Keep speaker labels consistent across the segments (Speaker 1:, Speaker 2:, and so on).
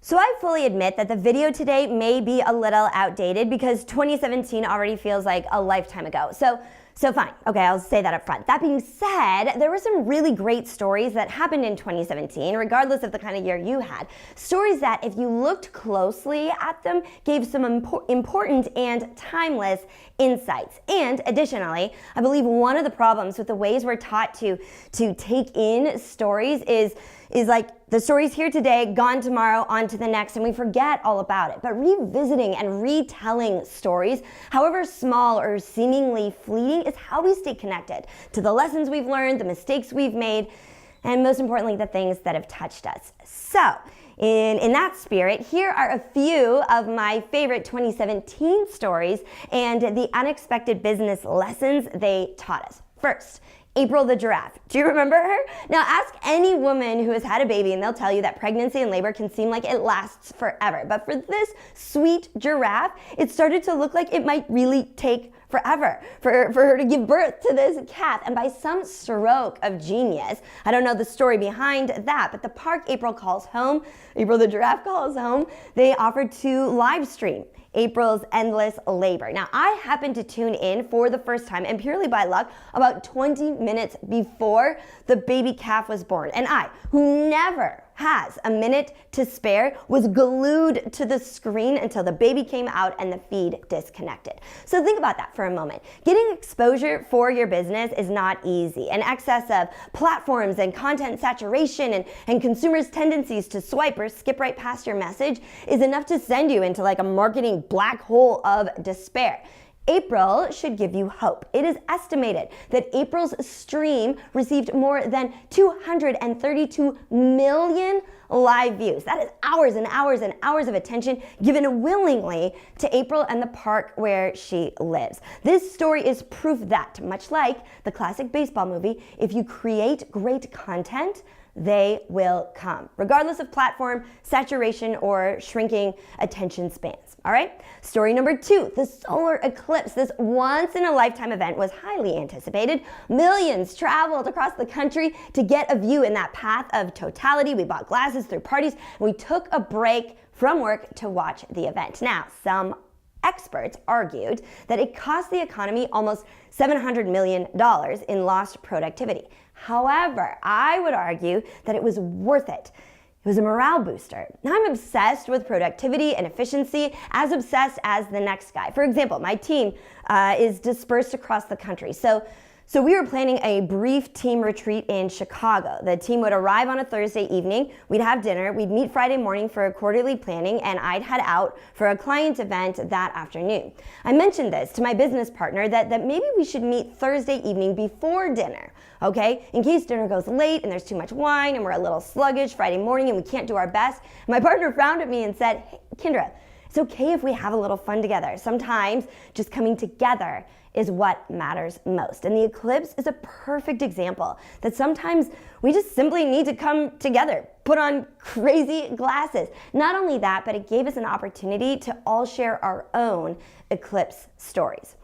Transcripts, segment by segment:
Speaker 1: So I fully admit that the video today may be a little outdated because 2017 already feels like a lifetime ago. So fine. Okay, I'll say that up front. That being said, there were some really great stories that happened in 2017, regardless of the kind of year you had. Stories that, if you looked closely at them, gave some important and timeless insights. And additionally, I believe one of the problems with the ways we're taught to take in stories is like the story's here today, gone tomorrow, on to the next, and we forget all about it. But revisiting and retelling stories, however small or seemingly fleeting, is how we stay connected to the lessons we've learned, the mistakes we've made, and most importantly, the things that have touched us. So, in that spirit, here are a few of my favorite 2017 stories and the unexpected business lessons they taught us. First, April the giraffe. Do you remember her? Now ask any woman who has had a baby and they'll tell you that pregnancy and labor can seem like it lasts forever. But for this sweet giraffe, it started to look like it might really take forever for her to give birth to this calf. And by some stroke of genius, I don't know the story behind that, but the park April the giraffe calls home, they offered to live stream April's endless labor. Now, I happened to tune in for the first time, and purely by luck, about 20 minutes before the baby calf was born. And I, who never has a minute to spare, was glued to the screen until the baby came out and the feed disconnected. So think about that for a moment. Getting exposure for your business is not easy. An excess of platforms and content saturation and consumers' tendencies to swipe or skip right past your message is enough to send you into like a marketing black hole of despair. April should give you hope. It is estimated that April's stream received more than 232 million live views. That is hours and hours and hours of attention given willingly to April and the park where she lives. This story is proof that, much like the classic baseball movie, if you create great content, they will come, regardless of platform, saturation, or shrinking attention spans. All right? Story number 2, the solar eclipse. This once-in-a-lifetime event was highly anticipated. Millions traveled across the country to get a view in that path of totality. We bought glasses, threw parties, and we took a break from work to watch the event. Now, some experts argued that it cost the economy almost $700 million in lost productivity. However, I would argue that it was worth it. It was a morale booster. Now I'm obsessed with productivity and efficiency, as obsessed as the next guy. For example, my team is dispersed across the country. So we were planning a brief team retreat in Chicago. The team would arrive on a Thursday evening, we'd have dinner, we'd meet Friday morning for a quarterly planning, and I'd head out for a client event that afternoon. I mentioned this to my business partner that maybe we should meet Thursday evening before dinner, okay? In case dinner goes late and there's too much wine and we're a little sluggish Friday morning and we can't do our best. My partner frowned at me and said, "Hey, Kindra, it's okay if we have a little fun together. Sometimes just coming together is what matters most." And the eclipse is a perfect example that sometimes we just simply need to come together, put on crazy glasses. Not only that, but it gave us an opportunity to all share our own eclipse stories.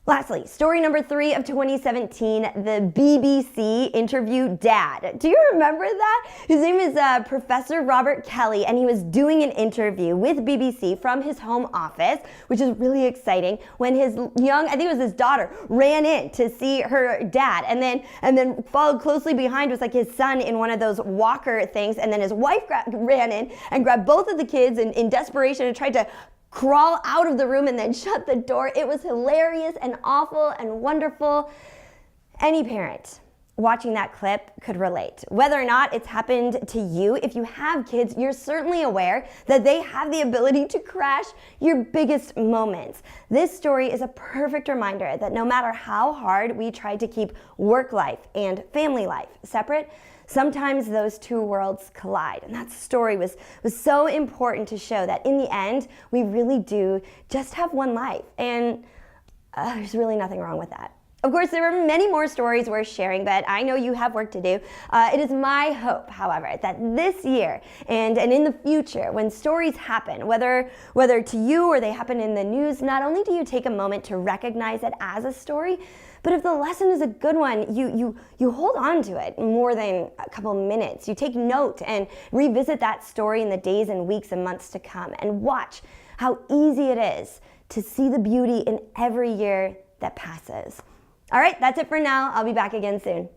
Speaker 1: Lastly, story number 3 of 2017, the BBC interview dad. Do you remember that? His name is Professor Robert Kelly, and he was doing an interview with BBC from his home office, which is really exciting, when his young, I think it was his daughter, ran in to see her dad, and then followed closely behind was like his son in one of those walker things, and then his wife ran in and grabbed both of the kids in desperation and tried to crawl out of the room and then shut the door. It was hilarious and awful and wonderful. Any parent watching that clip could relate. Whether or not it's happened to you, if you have kids, you're certainly aware that they have the ability to crash your biggest moments. This story is a perfect reminder that no matter how hard we try to keep work life and family life separate, sometimes those two worlds collide. And that story was so important to show that in the end, we really do just have one life. And there's really nothing wrong with that. Of course, there are many more stories worth sharing, but I know you have work to do. It is my hope, however, that this year and in the future, when stories happen, whether to you or they happen in the news, not only do you take a moment to recognize it as a story, But if the lesson is a good one, you hold on to it more than a couple minutes. You take note and revisit that story in the days and weeks and months to come, and watch how easy it is to see the beauty in every year that passes. All right, that's it for now. I'll be back again soon.